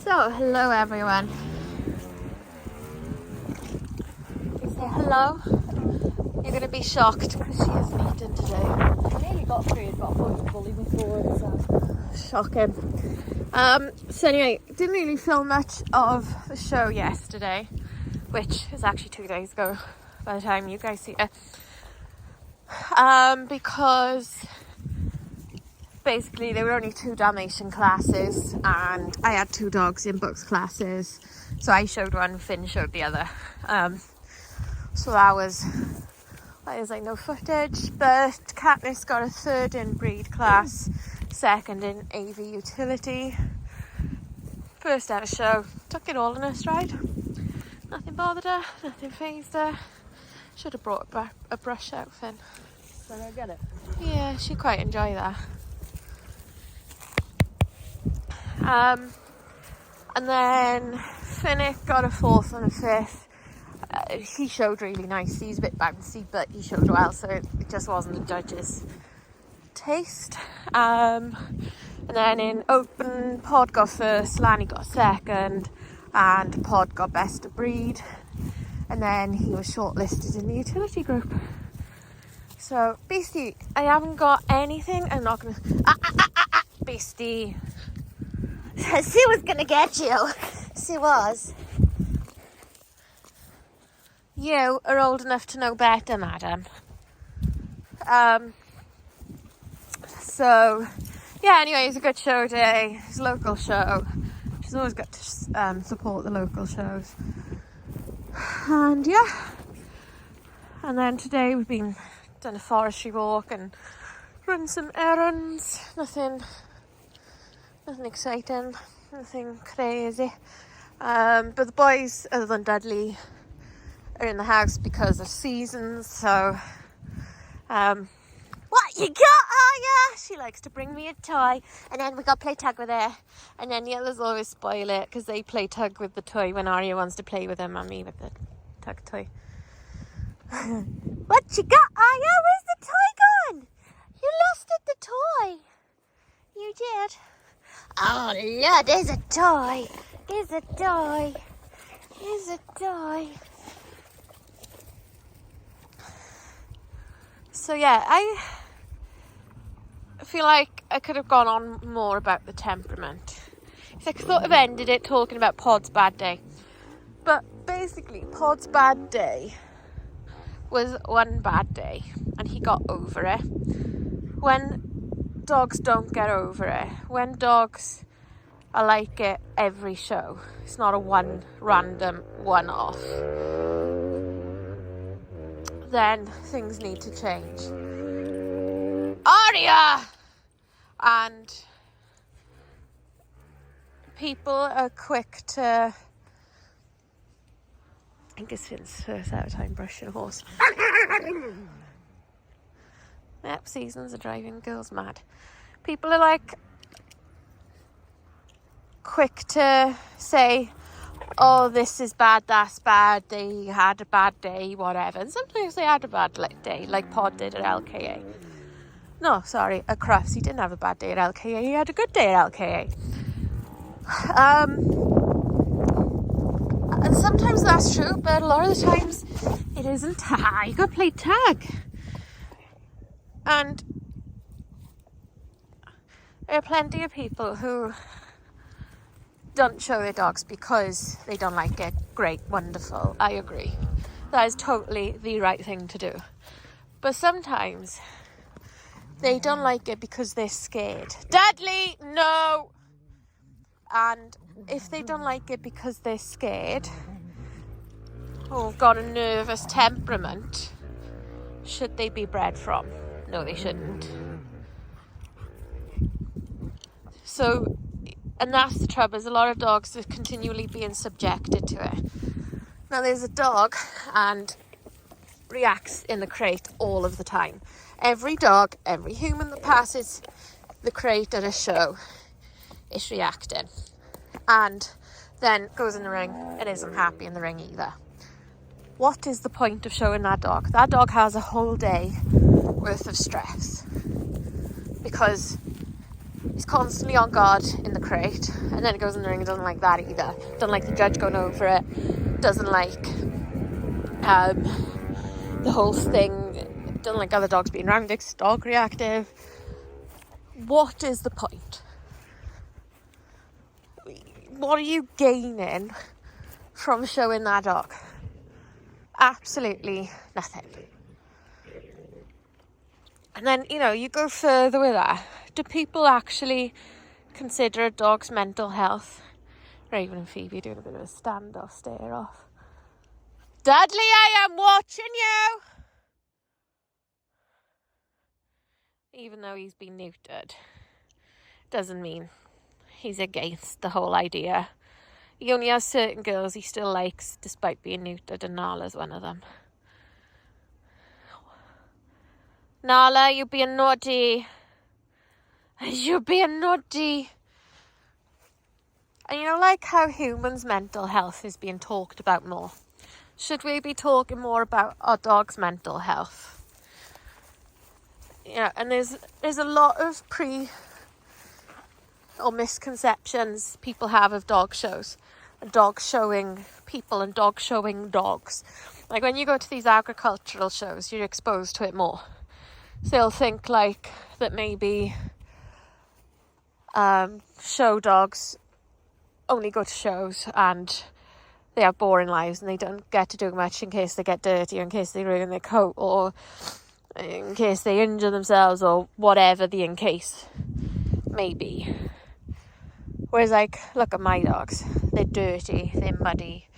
So, hello everyone. You say hello? You're going to be shocked because she isn't eating today. I nearly got through it, but I thought you'd bully me for it, so. Shocking. So anyway, didn't really film much of the show yesterday, which is actually 2 days ago by the time you guys see it. Because basically there were only 2 Dalmatian classes and I had 2 dogs in books classes, so I showed one, Finn showed the other. So that was like no footage, but Katniss got a 3rd in breed class, 2nd in AV utility. First ever show, took it all in her stride. Nothing bothered her, nothing fazed her. Should have brought a brush out, Finn. So I get it. Yeah, she quite enjoyed that. And then Finnick got a 4th and a 5th. He showed really nice. He's a bit bouncy, but he showed well, so it just wasn't the judge's taste. And then in open, Pod got 1st, Lanny got 2nd, and Pod got best of breed. And then he was shortlisted in the utility group. So, Beastie, I haven't got anything. I'm not gonna. Beastie. She was gonna get you. She was. You are old enough to know better, madam. So, yeah, anyway, it's a good show day. It's a local show. She's always got to support the local shows. And, yeah. And then today we've done a forestry walk and run some errands. Nothing exciting. Nothing crazy. But the boys, other than Dudley, are in the house because of seasons, so what you got, Aya? She likes to bring me a toy, and then we got to play tug with her, and then the others always spoil it because they play tug with the toy when Arya wants to play with him and me with the tug toy. What you got, Aya? Where's the toy gone? You lost it, the toy. You did. Oh Lord, there's a toy. There's a toy. There's a toy. So yeah, I feel like I could have gone on more about the temperament. I sort of ended it talking about Pod's bad day. But basically, Pod's bad day was one bad day and he got over it. When dogs don't get over it, when dogs are like it every show, it's not a random one-off, then things need to change. Arya! And people are quick to... I think it's Finn's first out of time brushing a horse. Yep, seasons are driving girls mad. People are like quick to say, oh, this is bad, that's bad, they had a bad day, whatever. And sometimes they had a bad day, like Pod did at LKA. No, sorry, at Crufts. He didn't have a bad day at LKA, he had a good day at LKA. And sometimes that's true, but a lot of the times it isn't. You gotta play tag. And there are plenty of people who don't show their dogs because they don't like it. Great, wonderful, I agree. That is totally the right thing to do. But sometimes they don't like it because they're scared. Dudley, no! And if they don't like it because they're scared or got a nervous temperament, should they be bred from? No, they shouldn't. So, and that's the trouble, is a lot of dogs are continually being subjected to it. Now there's a dog and reacts in the crate all of the time. Every dog, every human that passes the crate at a show is reacting. And then goes in the ring and isn't happy in the ring either. What is the point of showing that dog? That dog has a whole day worth of stress. Because He's constantly on guard in the crate, and then he goes in the ring and doesn't like that either. Doesn't like the judge going over it. Doesn't like the whole thing. Doesn't like other dogs being around. It's dog reactive. What is the point? What are you gaining from showing that dog? Absolutely nothing. And then, you know, you go further with that. Do people actually consider a dog's mental health? Raven and Phoebe doing a bit of a standoff, stare off. Dudley, I am watching you! Even though he's been neutered, doesn't mean he's against the whole idea. He only has certain girls he still likes despite being neutered, and Nala's one of them. Nala, you're being naughty. You're being naughty. And you know, like how humans' mental health is being talked about more, should we be talking more about our dog's mental health? Yeah, and there's a lot of misconceptions people have of dog shows, dog showing people and dog showing dogs. Like when you go to these agricultural shows, you're exposed to it more. So they'll think like that maybe show dogs only go to shows and they have boring lives and they don't get to do much in case they get dirty or in case they ruin their coat or in case they injure themselves or whatever the in case may be. Whereas, like, look at my dogs. They're dirty, they're muddy,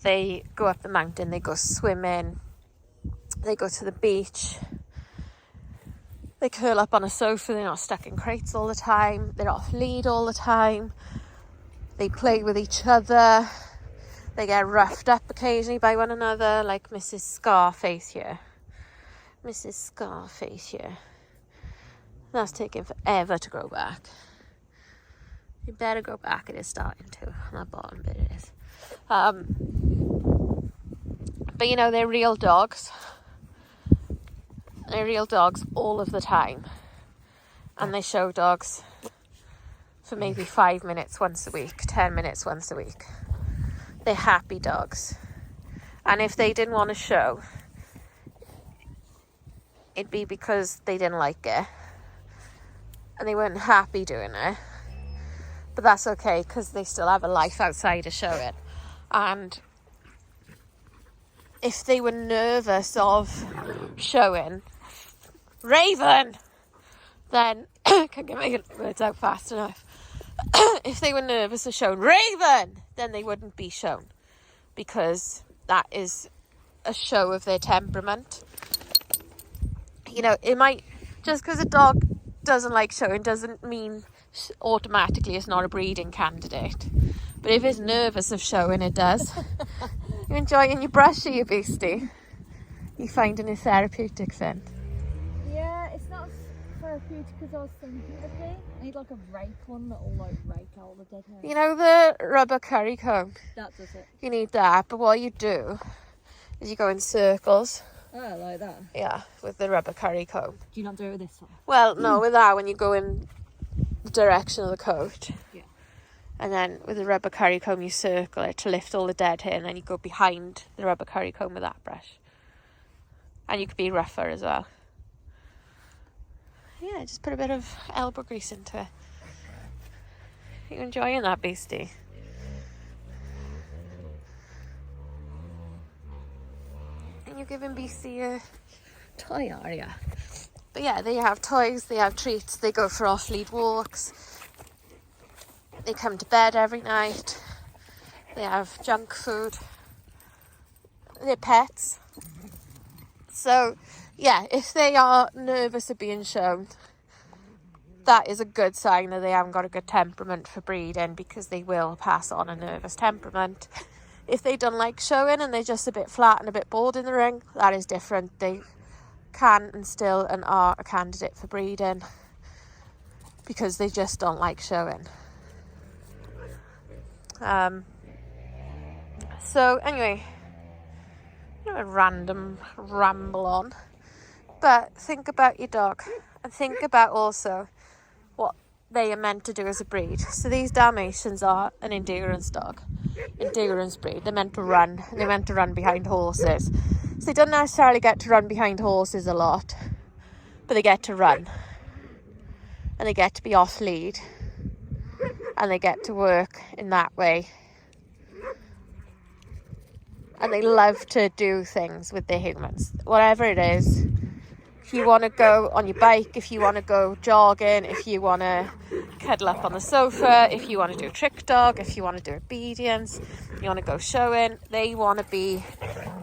they go up the mountain, they go swimming, they go to the beach, they curl up on a sofa, they're not stuck in crates all the time, they're off lead all the time, they play with each other, they get roughed up occasionally by one another, like Mrs. Scarface here. Mrs. Scarface here. That's taking forever to grow back. You better go back, it is starting to. On that bottom bit it is. But you know, they're real dogs. They're real dogs all of the time. And they show dogs for maybe 5 minutes once a week, 10 minutes once a week. They're happy dogs. And if they didn't want to show, it'd be because they didn't like it. And they weren't happy doing it. But that's okay, because they still have a life outside of showing. And if they were nervous of showing, Raven, then can't get my words out fast enough. If they were nervous of showing Raven, then they wouldn't be shown, because that is a show of their temperament. You know, it might, just because a dog doesn't like showing doesn't mean automatically it's not a breeding candidate. But if it's nervous of showing, it does. You enjoying your brush, are you, beastie? You finding it therapeutic then? Yeah, it's not therapeutic as I was thinking it would be. I need like a rake one that'll like rake out the dead hair. You know the rubber curry comb? That does it. You need that, but what you do is you go in circles. Oh, like that? Yeah, with the rubber curry comb. Do you not do it with this one? Well, no, with that, when you go in the direction of the coat. Yeah. And then with the rubber curry comb, you circle it to lift all the dead hair, and then you go behind the rubber curry comb with that brush. And you could be rougher as well. Yeah, just put a bit of elbow grease into it. Are you enjoying that, beastie? And you're giving Beastie a toy, are you? But yeah, they have toys, they have treats, they go for off-lead walks, they come to bed every night, they have junk food, they're pets. So yeah, if they are nervous of being shown, that is a good sign that they haven't got a good temperament for breeding, because they will pass on a nervous temperament. If they don't like showing and they're just a bit flat and a bit bored in the ring, that is different. They can and still and are a candidate for breeding, because they just don't like showing. So anyway, a random ramble on, but think about your dog, and think about also what they are meant to do as a breed. So these Dalmatians are an endurance dog, endurance breed. They're meant to run, and they're meant to run behind horses. So they don't necessarily get to run behind horses a lot, but they get to run, and they get to be off lead, and they get to work in that way. And they love to do things with their humans, whatever it is. If you want to go on your bike, if you want to go jogging, if you want to cuddle up on the sofa, if you want to do a trick dog, if you want to do obedience, you want to go showing, they want to be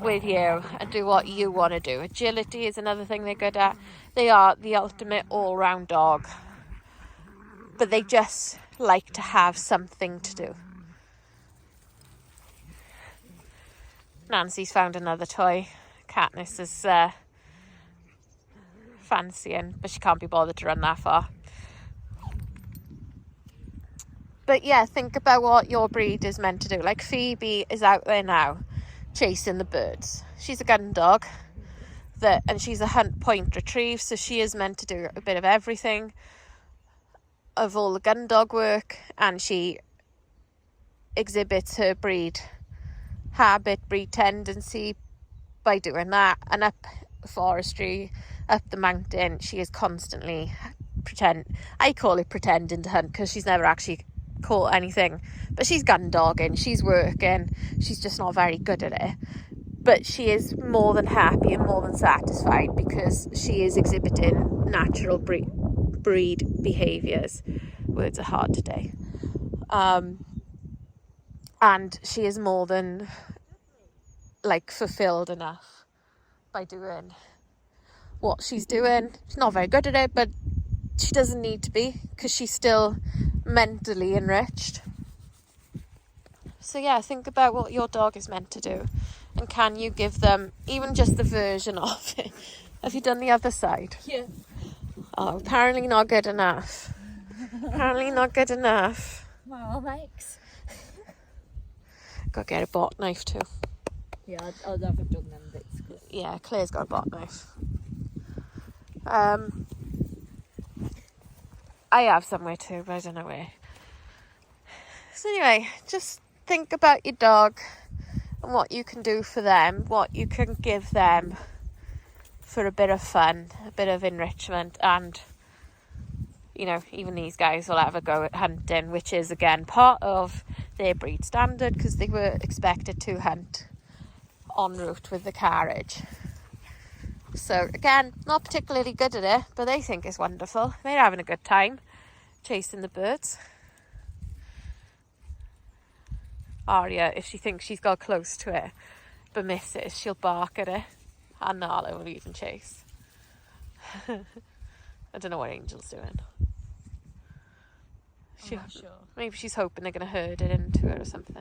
with you and do what you want to do. Agility is another thing they're good at. They are the ultimate all-round dog, but they just like to have something to do. Nancy's found another toy. Katniss is fancying, but she can't be bothered to run that far. But yeah, think about what your breed is meant to do. Like Phoebe is out there now chasing the birds. She's a gun dog, and she's a hunt point retrieve, so she is meant to do a bit of everything of all the gun dog work, and she exhibits her breed habit, breed tendency by doing that. And up forestry, up the mountain, she is constantly I call it pretending to hunt, because she's never actually caught anything, but she's gun dogging, she's working, she's just not very good at it, but she is more than happy and more than satisfied because she is exhibiting natural breed behaviours. Words are hard today. And she is more than fulfilled enough by doing what she's doing. She's not very good at it, but she doesn't need to be, because she's still mentally enriched. So yeah, think about what your dog is meant to do, and can you give them even just the version of it. Have you done the other side? Yeah. Oh, apparently not good enough. Apparently not good enough. Well, thanks. Gotta get a bot knife too. Yeah, I'll never done them bits. Yeah, Claire's got a bot knife. I have somewhere too, but I don't know where. So anyway, just think about your dog and what you can do for them, what you can give them for a bit of fun, a bit of enrichment, and even these guys will have a go at hunting, which is again part of their breed standard, because they were expected to hunt en route with the carriage. So again, not particularly good at it, but they think it's wonderful. They're having a good time chasing the birds. Arya, if she thinks she's got close to it but misses, she'll bark at it, and Nala will even chase. I don't know what Angel's doing. I'm not sure. Maybe she's hoping they're going to herd it into her or something.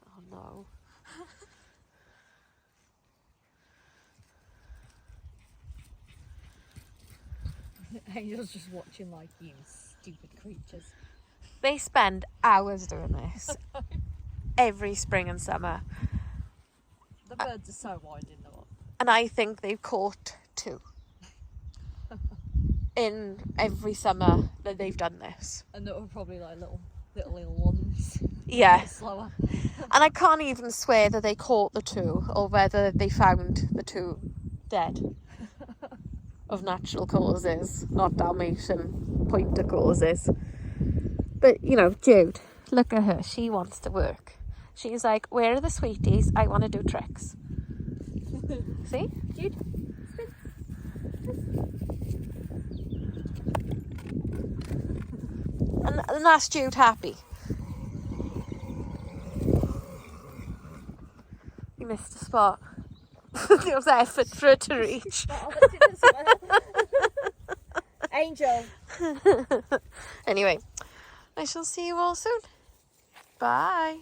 Oh no. Angel's just watching you stupid creatures. They spend hours doing this every spring and summer. The birds are so winding them up. And I think they've caught 2 in every summer that they've done this. And they were probably little ones. Yeah. Slower. And I can't even swear that they caught the 2 or whether they found the 2 dead of natural causes, not Dalmatian pointer causes. But, Jude, look at her. She wants to work. She's like, where are the sweeties? I want to do tricks. See? Jude? And that's Jude happy. You missed a spot. It was effort for her to reach. Angel. Anyway, I shall see you all soon. Bye.